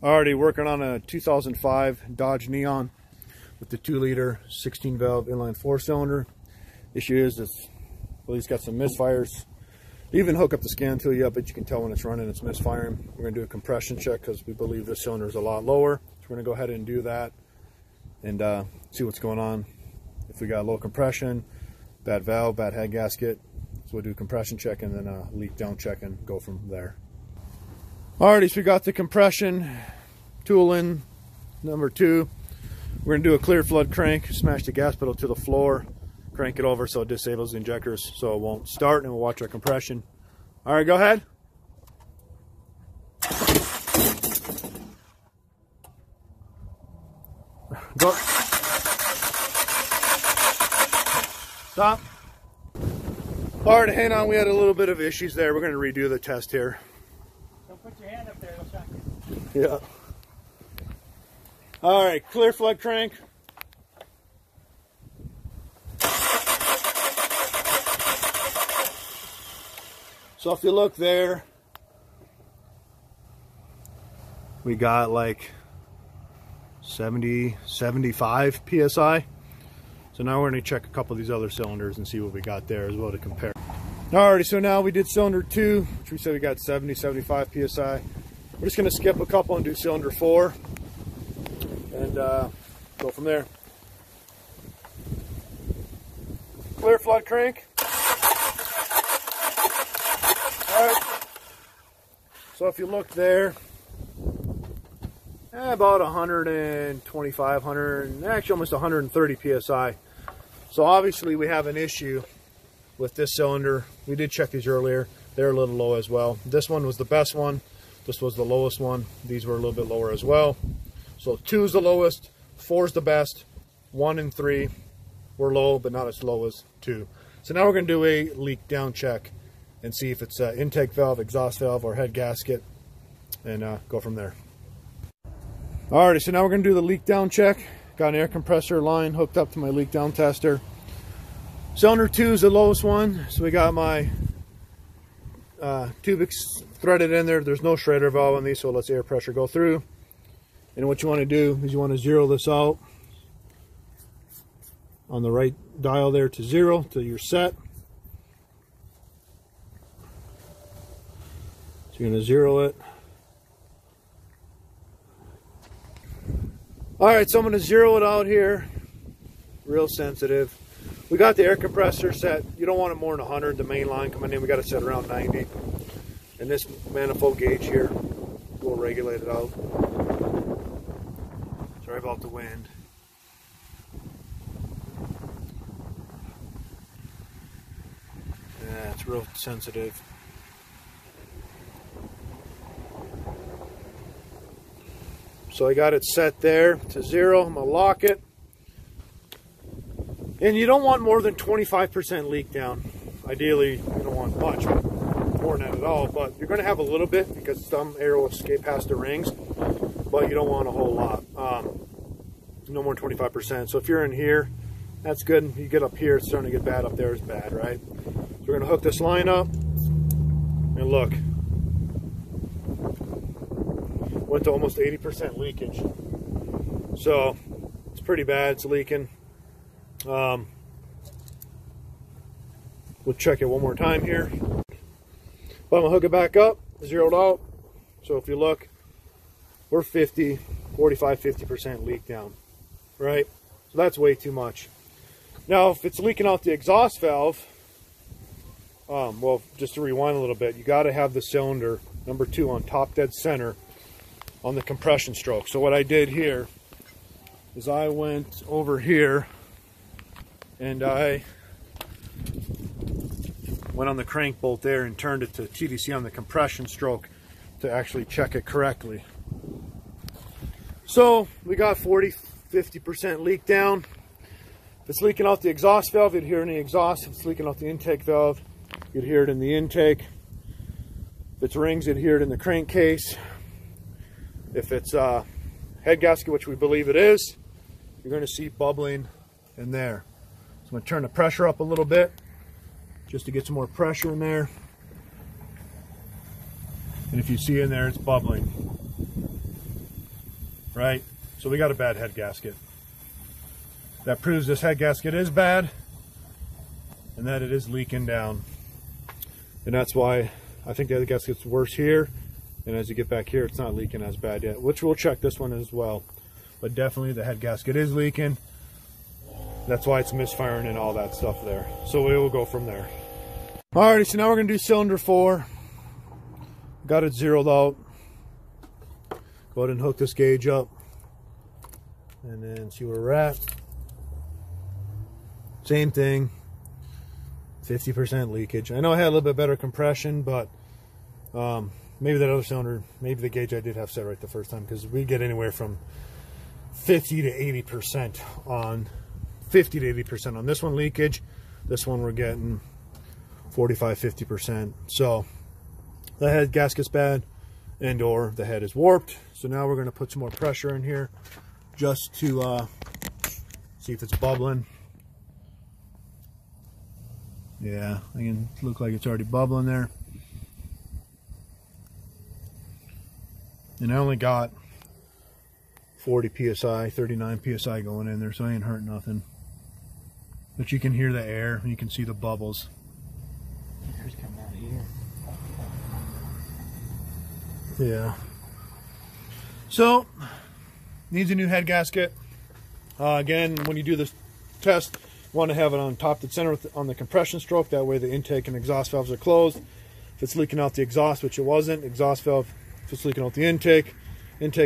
Already working on a 2005 Dodge Neon with the 2-liter 16 valve inline 4-cylinder. Issue is it's, well, it's got some misfires. They even hook up the scan tool yet, but you can tell when it's running it's misfiring. We're going to do a compression check because we believe this cylinder is a lot lower. So we're going to go ahead and do that and see what's going on. If we got low compression, bad valve, bad head gasket. So we'll do a compression check and then a leak down check and go from there. Alrighty, so we got the compression tool in, number 2. We're going to do a clear flood crank, smash the gas pedal to the floor, crank it over so it disables the injectors so it won't start, and we'll watch our compression. Alright, go ahead. Go. Stop. Alright, hang on, we had a little bit of issues there. We're going to redo the test here. Don't put your hand up there, it'll shock you. Yeah. Alright, clear flood crank. So if you look there, we got like 70, 75 PSI. So now we're going to check a couple of these other cylinders and see what we got there as well to compare. Alrighty, so now we did cylinder 2, which we said we got 70, 75 PSI. We're just going to skip a couple and do cylinder 4 and go from there. Clear flood crank. Alright, so if you look there, about 125, actually almost 130 PSI. So obviously we have an issue with this cylinder. We did check these earlier. They're a little low as well. This one was the best one. This was the lowest one. These were a little bit lower as well. So 2 is the lowest, 4 is the best, 1 and 3 were low, but not as low as 2. So now we're going to do a leak down check and see if it's intake valve, exhaust valve, or head gasket, and go from there. Alrighty, so now we're going to do the leak down check. Got an air compressor line hooked up to my leak down tester. Cylinder 2 is the lowest one, so we got my tube threaded in there. There's no shredder valve on these, so it lets air pressure go through. And what you want to do is you want to zero this out on the right dial there to 0 till you're set. So you're going to 0 it. Alright, so I'm going to 0 it out here. Real sensitive. We got the air compressor set. You don't want it more than 100. The main line coming in, we got it set around 90. And this manifold gauge here will regulate it out. Sorry about the wind. Yeah, it's real sensitive. So I got it set there to 0. I'm going to lock it. And you don't want more than 25% leak down. Ideally, you don't want much, more than that at all. But you're going to have a little bit because some air will escape past the rings. But you don't want a whole lot. No more than 25%. So if you're in here, that's good. You get up here, it's starting to get bad. Up there is bad, right? So we're going to hook this line up. And look. Went to almost 80% leakage. So it's pretty bad. It's leaking. We'll check it one more time here. But I'm gonna hook it back up, zeroed out. So if you look, we're 50% leak down, right? So that's way too much. Now, if it's leaking out the exhaust valve, well, just to rewind a little bit, you got to have the cylinder number 2 on top dead center on the compression stroke. So what I did here is I went over here and I went on the crank bolt there and turned it to TDC on the compression stroke to actually check it correctly. So we got 40–50% leak down. If it's leaking out the exhaust valve, you'd hear it in the exhaust. If it's leaking out the intake valve, you'd hear it in the intake. If it's rings, you'd hear it in the crankcase. If it's head gasket, which we believe it is, you're going to see bubbling in there. So I'm going to turn the pressure up a little bit just to get some more pressure in there. And if you see in there, it's bubbling. right? So we got a bad head gasket. That proves this head gasket is bad and that it is leaking down. And that's why I think the other gasket's worse here. And as you get back here, it's not leaking as bad yet, which we'll check this one as well. But definitely the head gasket is leaking. That's why it's misfiring and all that stuff there. So we will go from there. Alrighty, so now we're gonna do cylinder 4. Got it zeroed out. Go ahead and hook this gauge up and then see where we're at. Same thing, 50% leakage. I know I had a little bit better compression, but maybe that other cylinder, maybe the gauge I did have set right the first time, because we get anywhere from 50 to 80% on 50 to 80% on this one leakage. This one we're getting 45-50%. So the head gasket's bad and or the head is warped. So now we're going to put some more pressure in here just to see if it's bubbling. Yeah, I can look like it's already bubbling there. And I only got 40 psi, 39 psi going in there, so I ain't hurt nothing. But you can hear the air and you can see the bubbles. Air's coming out of here. Yeah. So needs a new head gasket. Again, when you do this test, you want to have it on top dead center on the compression stroke. That way the intake and exhaust valves are closed. If it's leaking out the exhaust, which it wasn't, exhaust valve. If it's leaking out the intake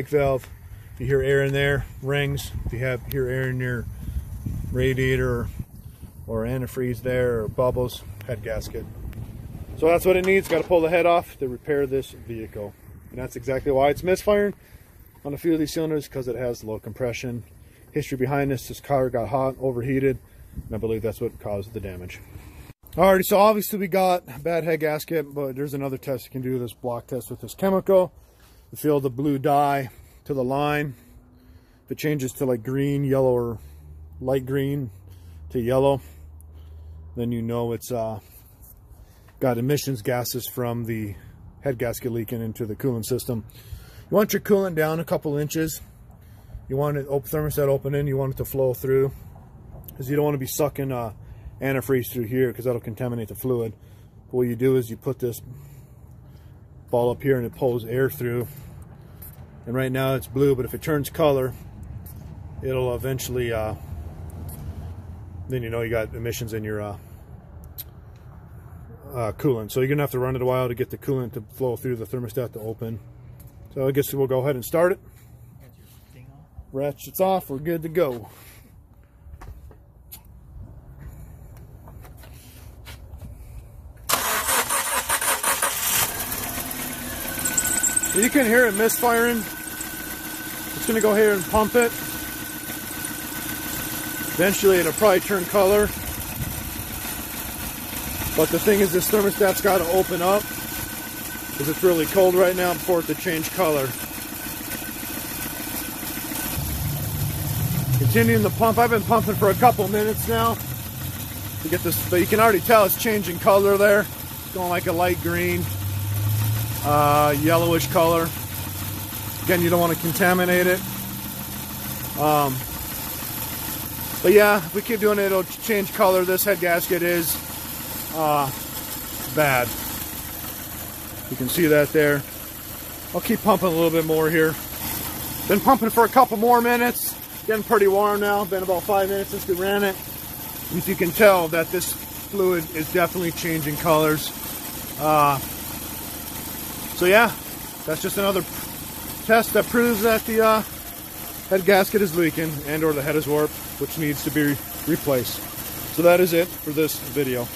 valve. If you hear air in there, rings. If you hear air in your radiator or antifreeze there, or bubbles, head gasket. So that's what it needs. Got to pull the head off to repair this vehicle. And that's exactly why it's misfiring on a few of these cylinders, because it has low compression. History behind this car got hot, overheated, and I believe that's what caused the damage. Alrighty, so obviously we got a bad head gasket, but there's another test you can do, this block test with this chemical. You fill the blue dye to the line. If it changes to like green, yellow, or light green to yellow, then you know it's got emissions gases from the head gasket leaking into the coolant system. You want your coolant down a couple inches. You want it thermostat open in. You want it to flow through, because you don't want to be sucking antifreeze through here, because that'll contaminate the fluid. But what you do is you put this ball up here and it pulls air through. And right now it's blue, but if it turns color, it'll eventually, then you know you got emissions in your coolant. So you're gonna have to run it a while to get the coolant to flow through the thermostat to open. So I guess we'll go ahead and start it. Ratchet's off, we're good to go. You can hear it misfiring. Just gonna go here and pump it. Eventually it'll probably turn color. But the thing is, this thermostat's got to open up, because it's really cold right now, before it to change color. Continuing the pump. I've been pumping for a couple minutes now to get this, but you can already tell it's changing color there. It's going like a light green, yellowish color. Again, you don't want to contaminate it. But yeah, if we keep doing it, it'll change color. This head gasket is bad. You can see that there. I'll keep pumping a little bit more here. Been pumping for a couple more minutes. Getting pretty warm now. Been about 5 minutes since we ran it. And you can tell that this fluid is definitely changing colors. So yeah, that's just another test that proves that the head gasket is leaking and or the head is warped, which needs to be replaced. So that is it for this video.